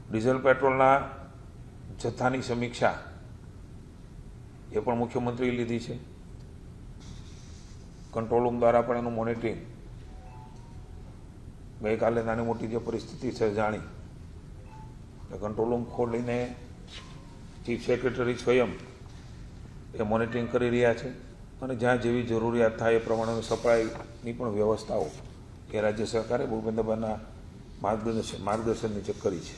Diesel પેટ્રોલના જથ્થાની સમીક્ષા એ પણ મુખ્યમંત્રીએ લીધી છે। કંટ્રોલ રૂમ દ્વારા પણ એનું મોનિટરિંગ ગઈકાલે નાની મોટી જે પરિસ્થિતિ સર્જાણી કંટ્રોલ રૂમ ખોલીને ચીફ સેક્રેટરી સ્વયં એ મોનિટરિંગ કરી રહ્યા છે અને જ્યાં જેવી જરૂરિયાત થાય એ પ્રમાણેની સપ્લાયની પણ વ્યવસ્થાઓ એ રાજ્ય સરકારે ભૂપેન્દ્રભાઈના માર્ગદર્શન નીચે કરી છે।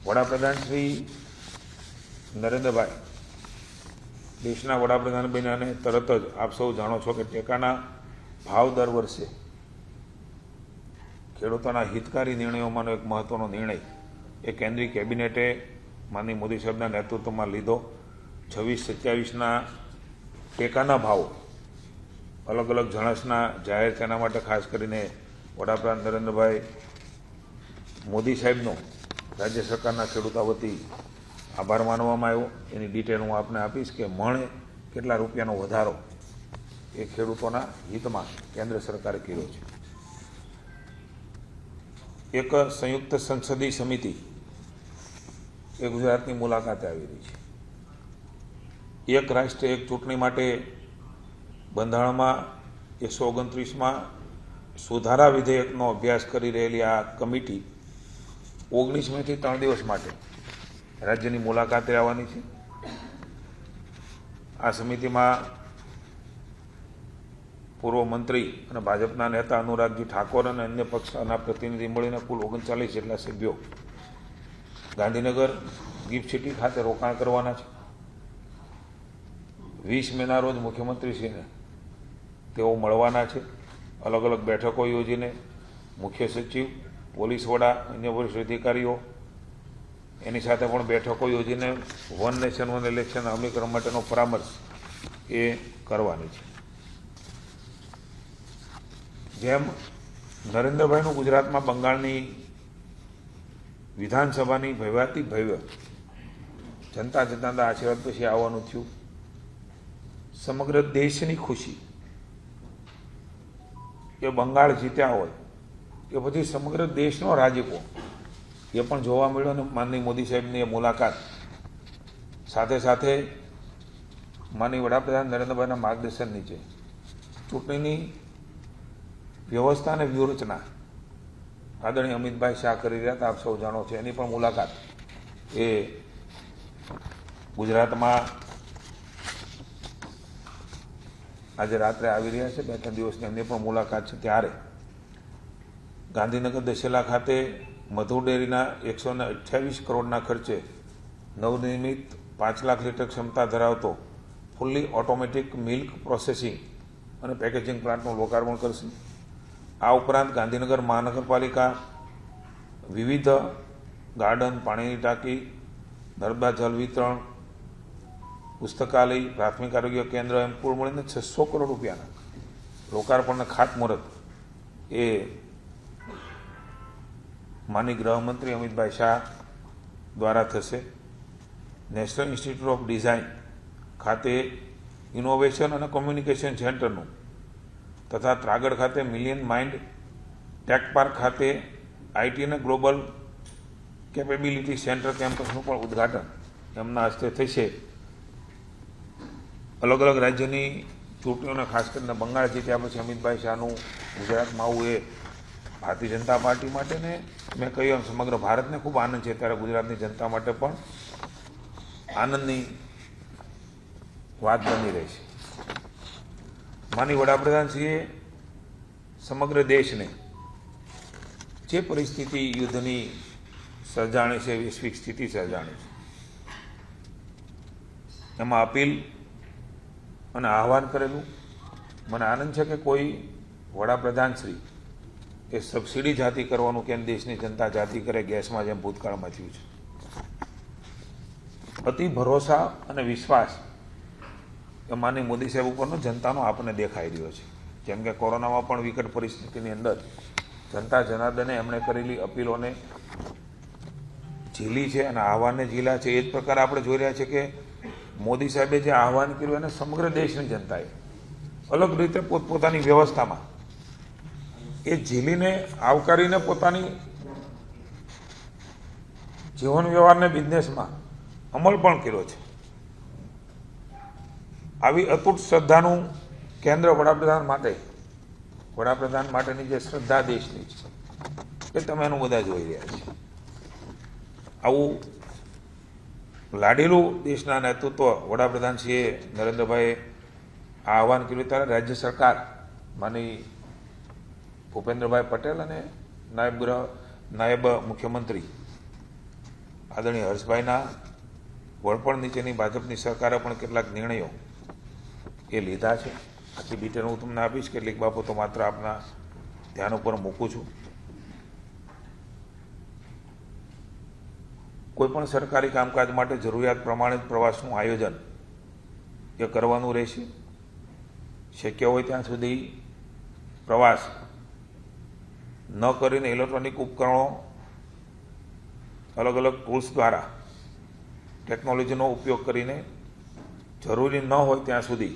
વડાપ્રધાન શ્રી નરેન્દ્રભાઈ દેશના વડાપ્રધાન બન્યાને તરત જ આપ સૌ જાણો છો કે ટેકાના ભાવ દર વર્ષે ખેડૂતોના હિતકારી નિર્ણયોમાંનો એક મહત્વનો નિર્ણય એ કેન્દ્રીય કેબિનેટે માનનીય મોદી સાહેબના નેતૃત્વમાં લીધો। 26-27ના ટેકાના ભાવ અલગ અલગ જણસના જાહેર તેના માટે ખાસ કરીને વડાપ્રધાન નરેન્દ્રભાઈ મોદી સાહેબનો રાજ્ય સરકારના ખેડૂતો વતી આભાર માનવામાં આવ્યો। એની ડિટેલ હું આપને આપીશ કે મણે કેટલા રૂપિયાનો વધારો એ ખેડૂતોના હિતમાં કેન્દ્ર સરકારે કર્યો છે। એક સંયુક્ત સંસદીય સમિતિ એ ગુજરાતની મુલાકાતે આવી રહી છે। એક રાષ્ટ્ર એક ચૂંટણી માટે બંધારણમાં 129માં સુધારા વિધેયકનો અભ્યાસ કરી રહેલી આ કમિટી 19 મેથી 3 દિવસ માટે રાજ્યની મુલાકાતે આવવાની છે। આ સમિતિમાં પૂર્વ મંત્રી અને ભાજપના નેતા અનુરાગજી ઠાકોર અને અન્ય પક્ષના પ્રતિનિધિ મળીને કુલ 39 જેટલા સભ્યો ગાંધીનગર ગિફ્ટ સિટી ખાતે રોકાણ કરવાના છે। 20 મેના રોજ મુખ્યમંત્રીશ્રીને તેઓ મળવાના છે। અલગ અલગ બેઠકો યોજીને મુખ્ય સચિવ, પોલીસ વડા, અન્ય વરિષ્ઠ અધિકારીઓ એની સાથે પણ બેઠકો યોજીને વન નેશન વન ઇલેક્શન અમલીકરણ માટેનો પરામર્શ એ કરવાની છે। જેમ નરેન્દ્રભાઈનું ગુજરાતમાં બંગાળની વિધાનસભાની ભવ્યાતિ ભવ્ય જનતા જનતાના આશીર્વાદ પછી આવવાનું થયું। સમગ્ર દેશની ખુશી કે બંગાળ જીત્યા હોય કે પછી સમગ્ર દેશનો રાજીપો એ પણ જોવા મળ્યો। અને માનનીય મોદી સાહેબની મુલાકાત સાથે સાથે માનનીય વડાપ્રધાન નરેન્દ્રભાઈના માર્ગદર્શન નીચે ચૂંટણીની વ્યવસ્થા અને વ્યૂહરચના આદરણીય અમિતભાઈ શાહ કરી રહ્યા હતા, આપ સૌ જાણો છો। એની પણ મુલાકાત એ ગુજરાતમાં આજે રાત્રે આવી રહ્યા છે। 2-3 દિવસની એમની પણ મુલાકાત છે। ત્યારે ગાંધીનગર દશેલા ખાતે મધુ ડેરીના 128 કરોડના ખર્ચે નવનિર્મિત 5 લાખ લીટર ક્ષમતા ધરાવતો ફુલ્લી ઓટોમેટિક મિલ્ક પ્રોસેસિંગ અને પેકેજિંગ પ્લાન્ટનું લોકાર્પણ કરશે। આ ઉપરાંત ગાંધીનગર મહાનગરપાલિકા વિવિધ ગાર્ડન, પાણીની ટાંકી, નર્મદા જળ વિતરણ, પુસ્તકાલય, પ્રાથમિક આરોગ્ય કેન્દ્ર એમ કુલ મળીને 600 કરોડ રૂપિયાના લોકાર્પણના ખાતમુહૂર્ત એ માનનીય ગૃહમંત્રી અમિતભાઈ શાહ દ્વારા થશે। નેશનલ ઇન્સ્ટિટ્યૂટ ઓફ ડિઝાઇન ખાતે ઇનોવેશન અને કોમ્યુનિકેશન સેન્ટરનું તથા ત્રાગડ ખાતે મિલિયન માઇન્ડ ટેક પાર્ક ખાતે આઈટી અને ગ્લોબલ કેપેબિલિટી સેન્ટર કેમ્પસનું પણ ઉદ્ઘાટન એમના હસ્તે થશે। અલગ અલગ રાજ્યની ચૂંટણીઓને ખાસ કરીને બંગાળ જીત્યા પછી અમિતભાઈ શાહનું ગુજરાતમાં આવવું એ ભારતીય જનતા પાર્ટી માટે ને મેં કહ્યું સમગ્ર ભારતને ખૂબ આનંદ છે, ત્યારે ગુજરાતની જનતા માટે પણ આનંદની વાત બની રહી છે। માનનીય વડાપ્રધાનશ્રીએ સમગ્ર દેશને જે પરિસ્થિતિ યુદ્ધની સર્જાણી છે, વૈશ્વિક સ્થિતિ સર્જાણી છે, એમાં અપીલ અને આહ્વાન કરેલું। મને આનંદ છે કે કોઈ વડાપ્રધાનશ્રી એ સબસિડી જાતિ કરવાનું કેમ દેશની જનતા જાતિ કરે ગેસમાં જેમ ભૂતકાળમાં થયું છે। અતિ ભરોસા અને વિશ્વાસ એ માનનીય મોદી સાહેબ ઉપરનો જનતાનો આપણને દેખાઈ રહ્યો છે। જેમ કે કોરોનામાં પણ વિકટ પરિસ્થિતિની અંદર જનતા જનાર્દને એમણે કરેલી અપીલોને ઝીલી છે અને આહવાનને ઝીલા છે। એ જ પ્રકારે આપણે જોઈ રહ્યા છીએ કે મોદી સાહેબે જે આહવાન કર્યું એને સમગ્ર દેશની જનતાએ અલગ રીતે પોતપોતાની વ્યવસ્થામાં એ ઝીલીને આવકારીને પોતાની જીવન વ્યવહારને બિઝનેસમાં અમલ પણ કર્યો છે. આવી અતૂટ શ્રદ્ધાનું કેન્દ્ર વડાપ્રધાન માટેની જે શ્રદ્ધા દેશની છે એ તમે એનું બધા જોઈ રહ્યા છે. આવું લાડેલું દેશના નેતૃત્વ વડાપ્રધાન શ્રી નરેન્દ્રભાઈએ આ આહવાન કર્યું ત્યારે રાજ્ય સરકાર માની ભૂપેન્દ્રભાઈ પટેલ અને નાયબ મુખ્યમંત્રી આદરણીય હર્ષભાઈના વડપણ નીચેની ભાજપની સરકારે પણ કેટલાક નિર્ણયો એ લીધા છે. આખી ડિટેલ હું તમને આપીશ, કેટલીક બાબતો માત્ર આપના ધ્યાન ઉપર મૂકું છું. કોઈપણ સરકારી કામકાજ માટે જરૂરિયાત પ્રમાણે જ પ્રવાસનું આયોજન એ કરવાનું રહેશે. શક્ય હોય ત્યાં સુધી પ્રવાસ ન કરીને ઇલેક્ટ્રોનિક ઉપકરણો, અલગ અલગ ટૂલ્સ દ્વારા ટેકનોલોજીનો ઉપયોગ કરીને જરૂરી ન હોય ત્યાં સુધી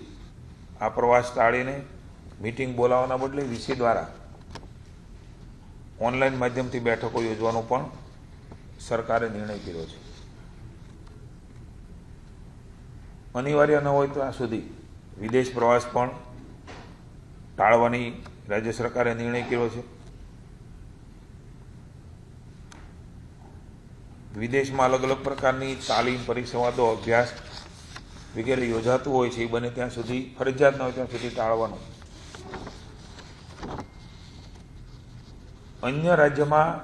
આ પ્રવાસ ટાળીને મીટિંગ બોલાવવાના બદલે વીસી દ્વારા ઓનલાઈન માધ્યમથી બેઠકો યોજવાનો પણ સરકારે નિર્ણય કર્યો છે. અનિવાર્ય ન હોય ત્યાં સુધી વિદેશ પ્રવાસ પણ ટાળવાની રાજ્ય સરકારે નિર્ણય કર્યો છે. વિદેશમાં અલગ અલગ પ્રકારની તાલીમ, પરિસંવાદો, અભ્યાસ વગેરે યોજાતું હોય છે એ બને ત્યાં સુધી, ફરજિયાત ન હોય ત્યાં સુધી ટાળવાનું. અન્ય રાજ્યમાં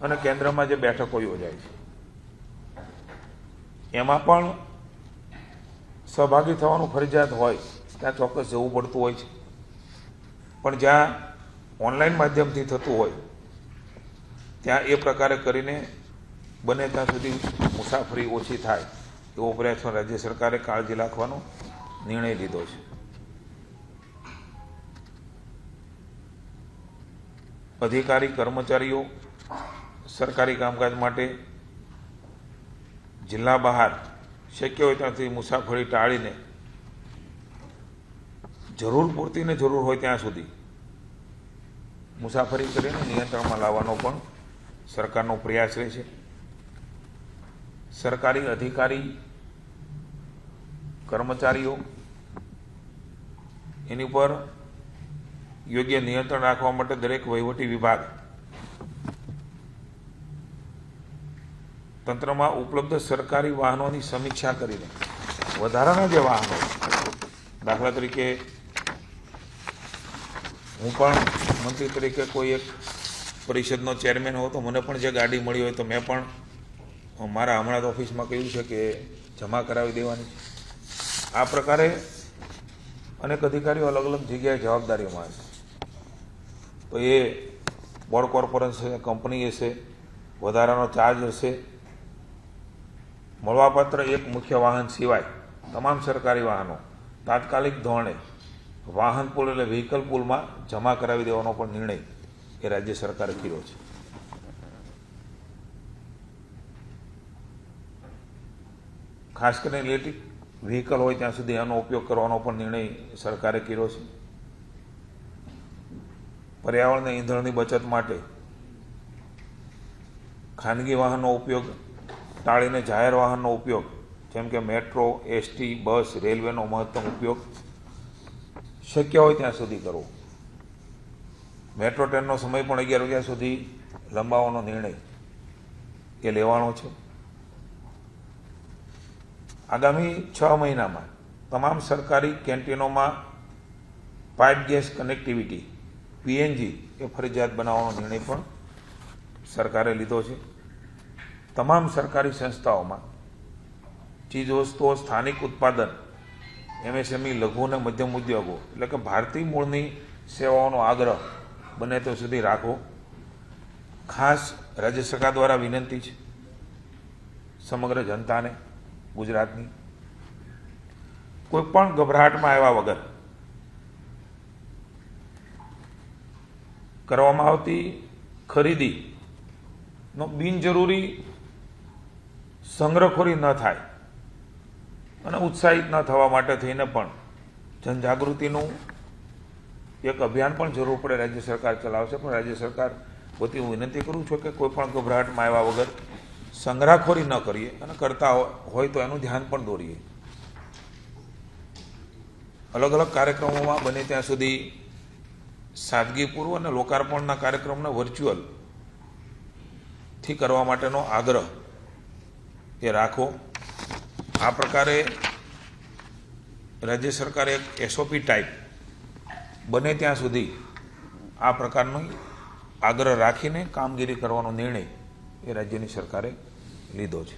અને કેન્દ્રમાં જે બેઠકો યોજાય છે એમાં પણ સહભાગી થવાનું ફરજિયાત હોય ત્યાં ચોક્કસ જવું પડતું હોય છે. પણ જ્યાં ઓનલાઈન માધ્યમથી થતું હોય ત્યાં એ પ્રકારે કરીને બને ત્યાં સુધી મુસાફરી ઓછી થાય એવો પ્રયાસ રાજ્ય સરકારે કાળજી રાખવાનો નિર્ણય લીધો છે. અધિકારી કર્મચારીઓ સરકારી કામકાજ માટે જિલ્લા બહાર શક્ય હોય ત્યાંથી મુસાફરી ટાળીને જરૂર પૂરતી ને જરૂર હોય ત્યાં સુધી મુસાફરી કરીને નિયંત્રણમાં લાવવાનો પણ સરકારનો પ્રયાસ રહે છે. સરકારી અધિકારી કર્મચારીઓ એની પર યોગ્ય નિયંત્રણ રાખવા માટે દરેક વહીવટી વિભાગ તંત્રમાં ઉપલબ્ધ સરકારી વાહનોની સમીક્ષા કરીને વધારાના જે વાહનો, દાખલા તરીકે હું પણ મંત્રી તરીકે કોઈ એક પરિષદનો ચેરમેન હોઉં તો મને પણ જે ગાડી મળી હોય તો મેં પણ મારા હમણાં જ ઓફિસમાં કહ્યું છે કે જમા કરાવી દેવાની છે. આ પ્રકારે અનેક અધિકારીઓ અલગ અલગ જગ્યાએ જવાબદારીઓમાં છે. તો એ બોર્ડ કોર્પોરેશન કંપની હશે, વધારાનો ચાર્જ હશે. મળવાપાત્ર એક મુખ્ય વાહન સિવાય તમામ સરકારી વાહનો તાત્કાલિક ધોરણે વાહન પુલ એટલે વ્હીકલ પુલમાં જમા કરાવી દેવાનો પણ નિર્ણય એ રાજ્ય સરકારે કર્યો છે. ખાસ કરીને ઇલેક્ટ્રિક વ્હીકલ હોય ત્યાં સુધી આનો ઉપયોગ કરવાનો પણ નિર્ણય સરકારે કર્યો છે. પર્યાવરણને ઈંધણની બચત માટે ખાનગી વાહનનો ઉપયોગ ટાળીને જાહેર વાહનનો ઉપયોગ જેમ કે મેટ્રો, એસટી, બસ, રેલવેનો મહત્તમ ઉપયોગ શક્ય હોય ત્યાં સુધી કરવો. મેટ્રો ટ્રેનનો સમય પણ 11 વાગ્યા સુધી લંબાવવાનો નિર્ણય એ લેવાનો છે. આગામી 6 મહિનામાં તમામ સરકારી કેન્ટીનોમાં પાઇપ ગેસ કનેક્ટિવિટી પીએનજી એ ફરજિયાત બનાવવાનો નિર્ણય પણ સરકારે લીધો છે. તમામ સરકારી સંસ્થાઓમાં ચીજવસ્તુઓ સ્થાનિક ઉત્પાદન, એમએસએમઈ, લઘુ અને મધ્યમ ઉદ્યોગો એટલે કે ભારતીય મૂળની સેવાઓનો આગ્રહ બને ત્યાં સુધી રાખવો. ખાસ રાજ્ય સરકાર દ્વારા વિનંતી છે સમગ્ર જનતાને, ગુજરાતની, કોઈ પણ ગભરાટમાં આવ્યા વગર કરવામાં આવતી ખરીદીનો બિનજરૂરી સંગ્રહખોરી ન થાય અને ઉત્સાહિત ન થવા માટે થઈને પણ જનજાગૃતિનું એક અભિયાન પણ જરૂર પડે રાજ્ય સરકાર ચલાવશે. પણ રાજ્ય સરકાર વતી હું વિનંતી કરું છું કે કોઈ પણ ગભરાટમાં આવ્યા વગર સંગ્રહખોરી ન કરીએ અને કરતા હોય તો એનું ધ્યાન પણ દોરીએ. અલગ અલગ કાર્યક્રમોમાં બને ત્યાં સુધી સાદગીપૂર્વક અને લોકાર્પણના કાર્યક્રમને વર્ચ્યુઅલથી કરવા માટેનો આગ્રહ એ રાખો. આ પ્રકારે રાજ્ય સરકારે એક એસઓપી ટાઈપ બને ત્યાં સુધી આ પ્રકારનો આગ્રહ રાખીને કામગીરી કરવાનો નિર્ણય એ રાજ્યની સરકારે લીધો છે.